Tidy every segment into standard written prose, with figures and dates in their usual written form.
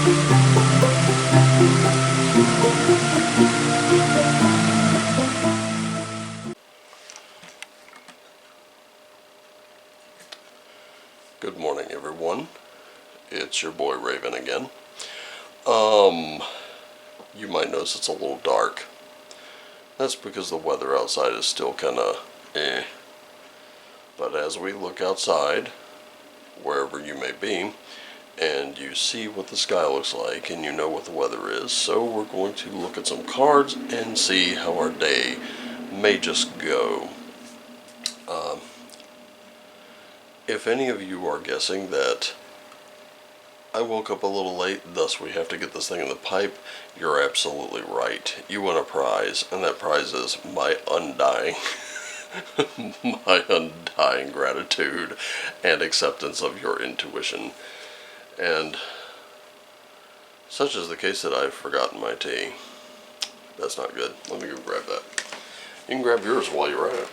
Good morning, everyone. It's your boy Raven again. You might notice it's a little dark. That's because the weather outside is still kinda But as we look outside, wherever you may be, and you see what the sky looks like and you know what the weather is, so we're going to look at some cards and see how our day may just go. If any of you are guessing that I woke up a little late, thus we have to get this thing in the pipe, you're absolutely right. You win a prize, and that prize is my undying gratitude and acceptance of your intuition. And such is the case that I've forgotten my tea. That's not good. Let me go grab that. You can grab yours while you're at it.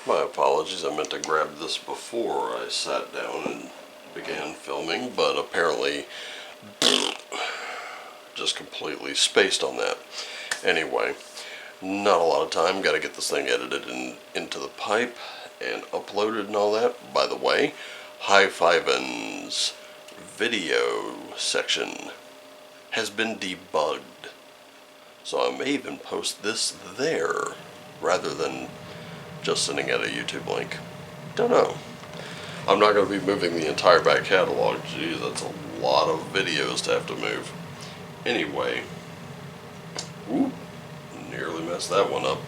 My apologies, I meant to grab this before I sat down and began filming, but apparently just completely spaced on that. Anyway, not a lot of time, gotta get this thing edited into the pipe and uploaded and all that. By the way, High Fivin's video section has been debugged, so I may even post this there rather than just sitting at a YouTube link. Don't know. I'm not going to be moving the entire back catalog. Geez, that's a lot of videos to have to move. Anyway. Ooh, nearly messed that one up.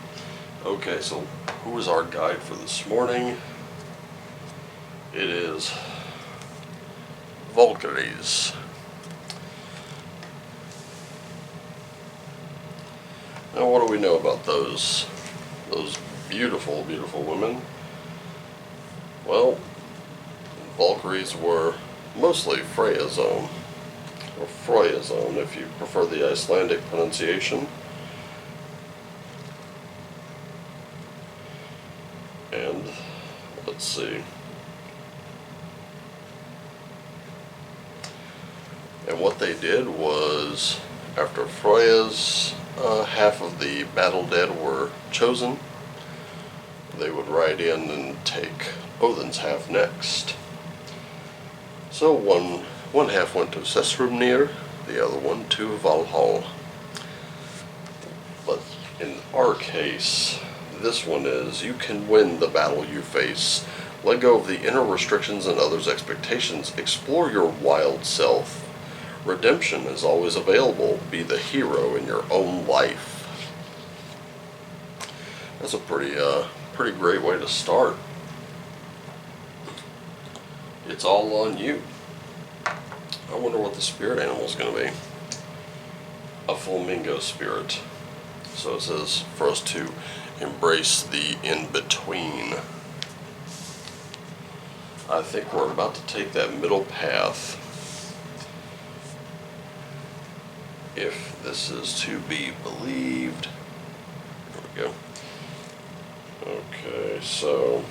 Okay, so who is our guide for this morning? It is Valkyries. Now, what do we know about those beautiful, beautiful women? Well, Valkyries were mostly Freya's own, or Freya's own if you prefer the Icelandic pronunciation. And, let's see. And what they did was, after Freya's half of the battle dead were chosen, they would ride in and take Odin's half next. So one half went to Sessrumnir, the other one to Valhall. But in our case, this one is, you can win the battle you face. Let go of the inner restrictions and others' expectations. Explore your wild self. Redemption is always available. Be the hero in your own life. That's a pretty great way to start. It's all on you. I wonder what the spirit animal is going to be. A flamingo spirit. So it says for us to embrace the in-between. I think we're about to take that middle path. If this is to be believed. There we go. Okay, so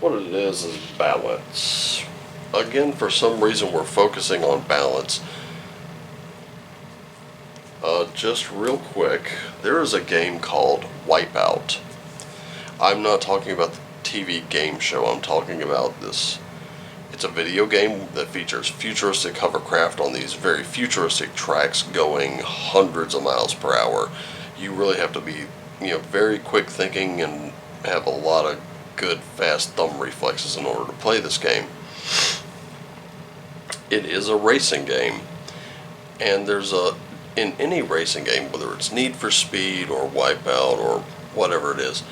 what it is balance. Again, for some reason we're focusing on balance. Just real quick, there is a game called Wipeout. I'm not talking about the TV game show, I'm talking about this It's a video game that features futuristic hovercraft on these very futuristic tracks going hundreds of miles per hour. You really have to be, very quick thinking and have a lot of good fast thumb reflexes in order to play this game. It is a racing game, and in any racing game, whether it's Need for Speed or Wipeout or whatever it is,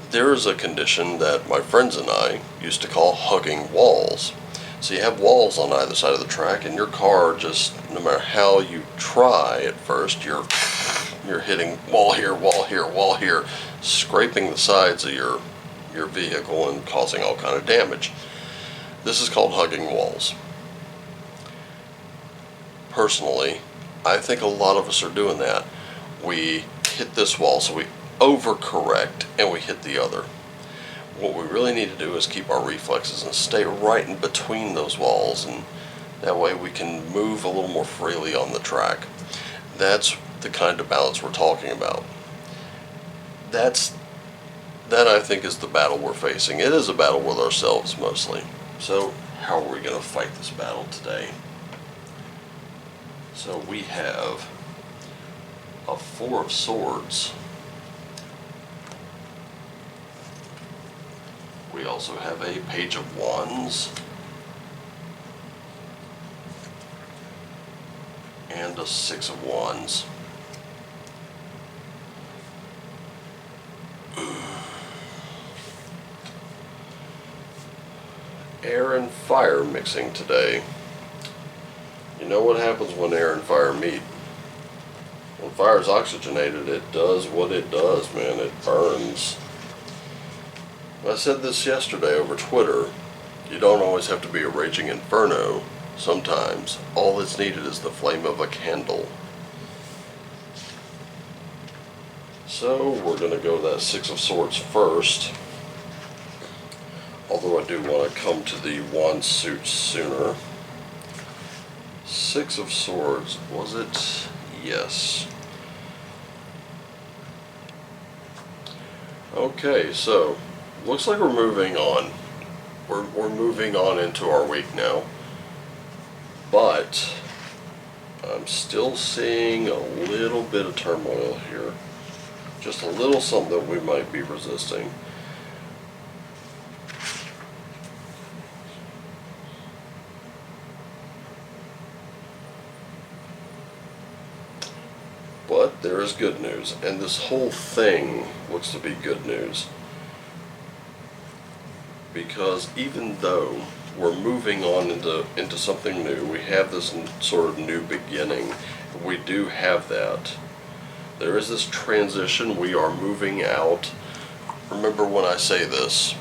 there is a condition that my friends and I used to call hugging walls. So you have walls on either side of the track, and your car just, no matter how you try at first, you're hitting wall here, wall here, wall here, scraping the sides of your vehicle and causing all kind of damage. This is called hugging walls. Personally, I think a lot of us are doing that. We hit this wall, so we overcorrect and we hit the other. What we really need to do is keep our reflexes and stay right in between those walls, and that way we can move a little more freely on the track. That's the kind of balance we're talking about. That I think is the battle we're facing. It is a battle with ourselves mostly. So how are we going to fight this battle today? So we have a 4 of Swords. We also have a Page of Wands and a 6 of Wands. Air and fire mixing today. You know what happens when air and fire meet? When fire is oxygenated, it does what it does, man. It burns. I said this yesterday over Twitter. You don't always have to be a raging inferno. Sometimes all that's needed is the flame of a candle. So we're going to go that 6 of Swords first. Although I do want to come to the wand suit sooner. 6 of Swords, was it? Yes. Okay, so looks like we're moving on. We're moving on into our week now. But I'm still seeing a little bit of turmoil here. Just a little something that we might be resisting. But there is good news, and this whole thing looks to be good news. Because even though we're moving on into something new, we have this sort of new beginning. We do have that. There is this transition. We are moving out. Remember when I say this,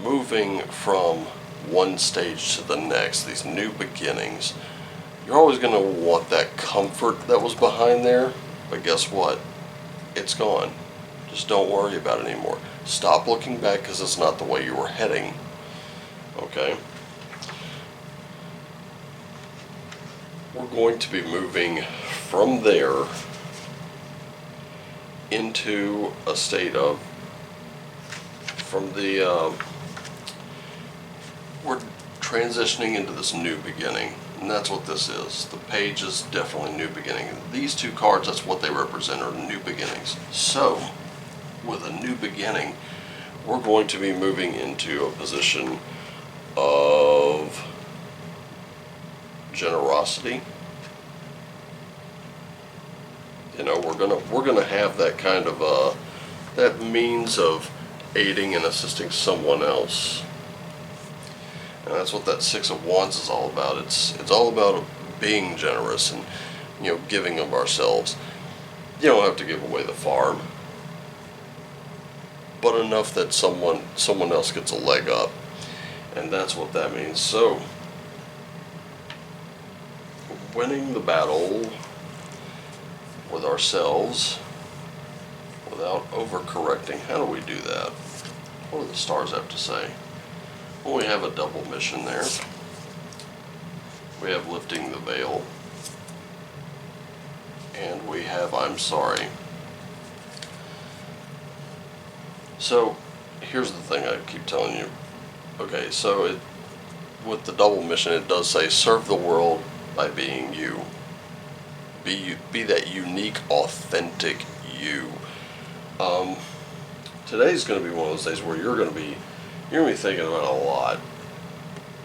moving from one stage to the next, these new beginnings, you're always going to want that comfort that was behind there, but guess what? It's gone. Just don't worry about it anymore. Stop looking back, because it's not the way you were heading. Okay? We're going to be moving from there into a state of, we're transitioning into this new beginning. And that's what this is. The page is definitely new beginning. These 2 cards, that's what they represent, are new beginnings. So, with a new beginning, we're going to be moving into a position of generosity. You know, we're gonna have that kind of that means of aiding and assisting someone else. And that's what that 6 of Wands is all about. It's all about being generous and, giving of ourselves. You don't have to give away the farm, but enough that someone else gets a leg up. And that's what that means. So, winning the battle with ourselves without overcorrecting. How do we do that? What do the stars have to say? Well, we have a double mission there. We have lifting the veil. And we have I'm sorry. So, here's the thing I keep telling you. Okay, so with the double mission, it does say serve the world by being you. Be that unique, authentic you. Today's going to be one of those days where you're going to be thinking about a lot.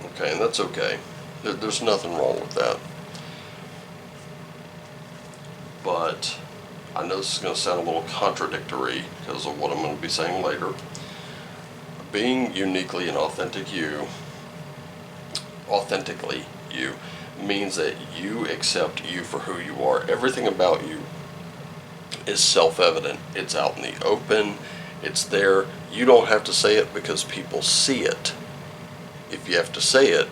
Okay, and that's okay. There's nothing wrong with that. But I know this is going to sound a little contradictory because of what I'm going to be saying later. Being uniquely and authentically you, means that you accept you for who you are. Everything about you is self-evident. It's out in the open. It's there. You don't have to say it because people see it. If you have to say it,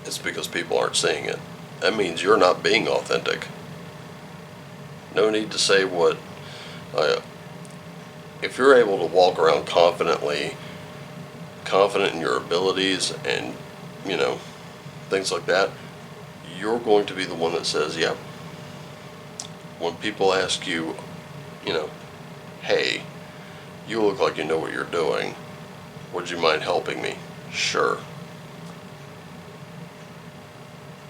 it's because people aren't seeing it. That means you're not being authentic. No need to say what. If you're able to walk around confident in your abilities and, things like that, you're going to be the one that says, yeah. When people ask you, hey, you look like you know what you're doing. Would you mind helping me? Sure.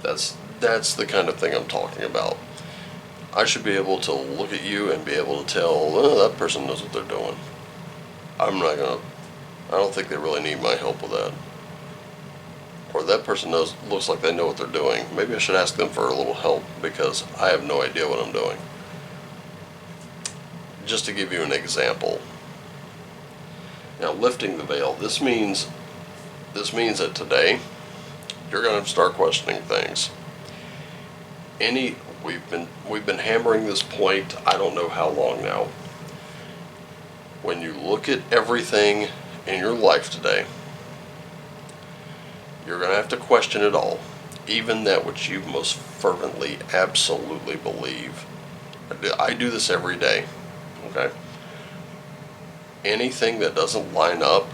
That's the kind of thing I'm talking about. I should be able to look at you and be able to tell, that person knows what they're doing. I don't think they really need my help with that. Or that person looks like they know what they're doing. Maybe I should ask them for a little help because I have no idea what I'm doing. Just to give you an example. Now, lifting the veil. This means that today you're going to start questioning things. We've been hammering this point, I don't know how long now. When you look at everything in your life today, you're going to have to question it all, even that which you most fervently, absolutely believe. I do this every day, okay? Anything that doesn't line up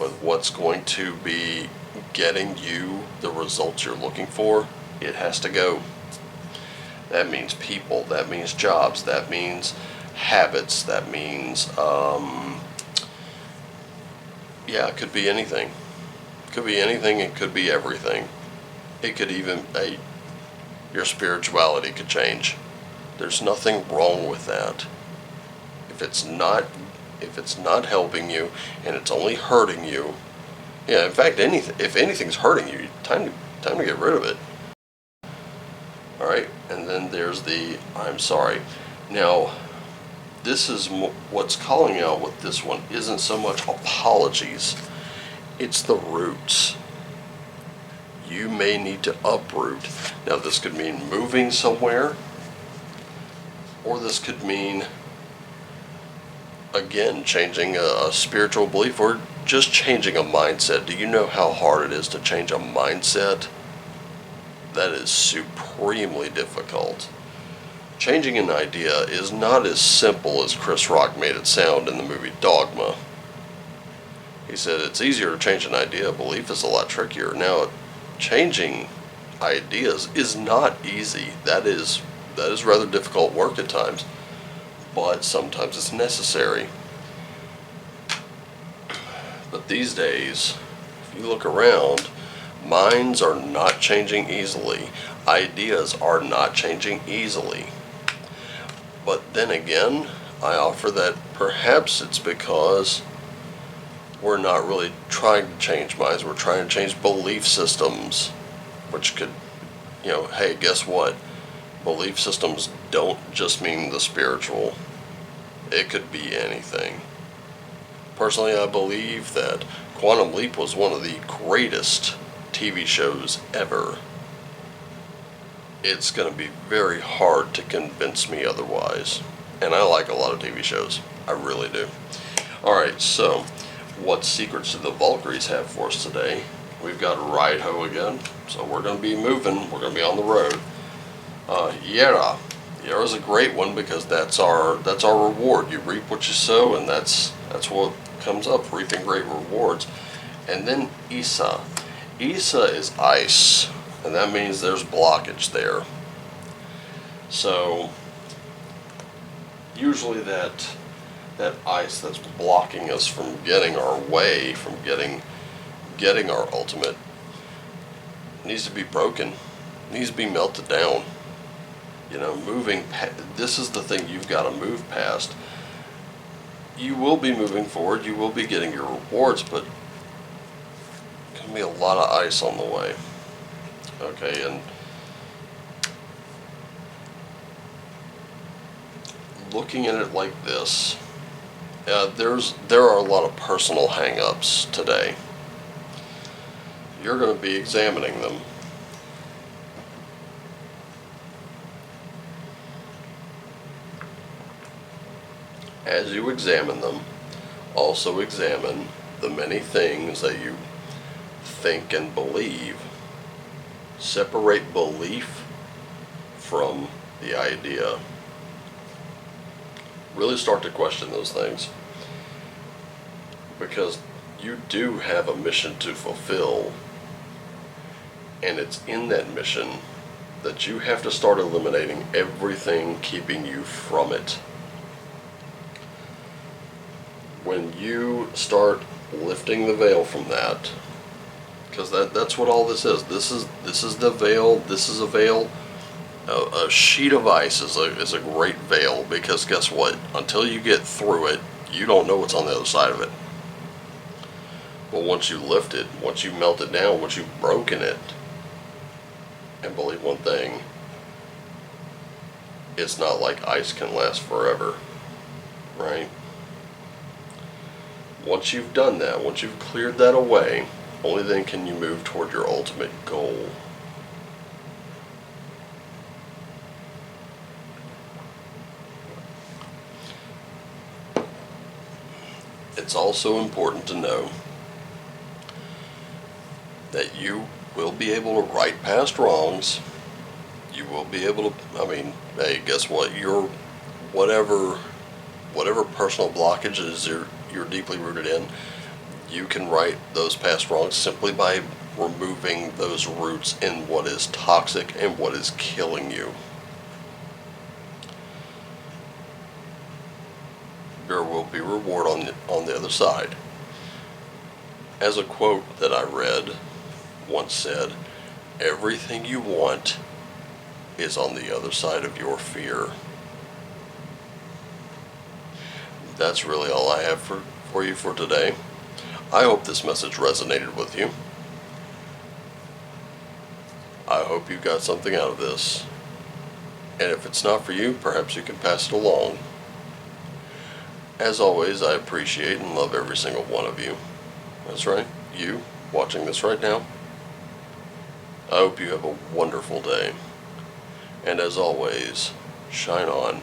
with what's going to be getting you the results you're looking for, it has to go. That means people, that means jobs, that means habits, that means, it could be anything. It could be anything, it could be everything. It could even, your spirituality could change. There's nothing wrong with that. If it's not helping you and it's only hurting you, in fact, if anything's hurting you, time to get rid of it. All right, and then there's the I'm sorry. Now, this is what's calling out with this one isn't so much apologies, it's the roots. You may need to uproot. Now, this could mean moving somewhere, or this could mean, again, changing a spiritual belief, or just changing a mindset. Do you know how hard it is to change a mindset? That is supremely difficult. Changing an idea is not as simple as Chris Rock made it sound in the movie Dogma. He said it's easier to change an idea. Belief is a lot trickier. Now, changing ideas is not easy. That is rather difficult work at times, but sometimes it's necessary. But these days, if you look around, minds are not changing easily. Ideas are not changing easily. But then again, I offer that perhaps it's because we're not really trying to change minds. We're trying to change belief systems, which could, hey, guess what? Belief systems don't just mean the spiritual. It could be anything. Personally, I believe that Quantum Leap was one of the greatest TV shows ever. It's going to be very hard to convince me otherwise. And I like a lot of TV shows. I really do. Alright, so what secrets do the Valkyries have for us today? We've got Ride-Ho again. So we're going to be moving. We're going to be on the road. Yera. Yera's a great one because that's our reward. You reap what you sow, and that's what comes up, reaping great rewards. And then Isa. Isa is ice, and that means there's blockage there. So usually that ice that's blocking us from getting our way, from getting our ultimate, needs to be broken, needs to be melted down. You know, this is the thing you've got to move past. You will be moving forward, you will be getting your rewards, but there's going to be a lot of ice on the way. Okay, and looking at it like this, there are a lot of personal hang-ups today. You're going to be examining them. As you examine them, also examine the many things that you think and believe. Separate belief from the idea. Really start to question those things, because you do have a mission to fulfill, and it's in that mission that you have to start eliminating everything keeping you from it. When you start lifting the veil from that, because that's what all this is. This is the veil. This is a veil. A sheet of ice is a great veil, because guess what? Until you get through it, you don't know what's on the other side of it. But once you lift it, once you melt it down, once you've broken it, and believe one thing, it's not like ice can last forever, right? Once you've done that, once you've cleared that away, only then can you move toward your ultimate goal. It's also important to know that you will be able to right past wrongs. You will be able to, hey, guess what? Whatever personal blockages you're deeply rooted in, you can right those past wrongs simply by removing those roots in what is toxic and what is killing you. There will be reward on the other side. As a quote that I read once said, everything you want is on the other side of your fear. That's really all I have for you for today. I hope this message resonated with you. I hope you got something out of this. And if it's not for you, perhaps you can pass it along. As always, I appreciate and love every single one of you. That's right, you watching this right now. I hope you have a wonderful day. And as always, shine on.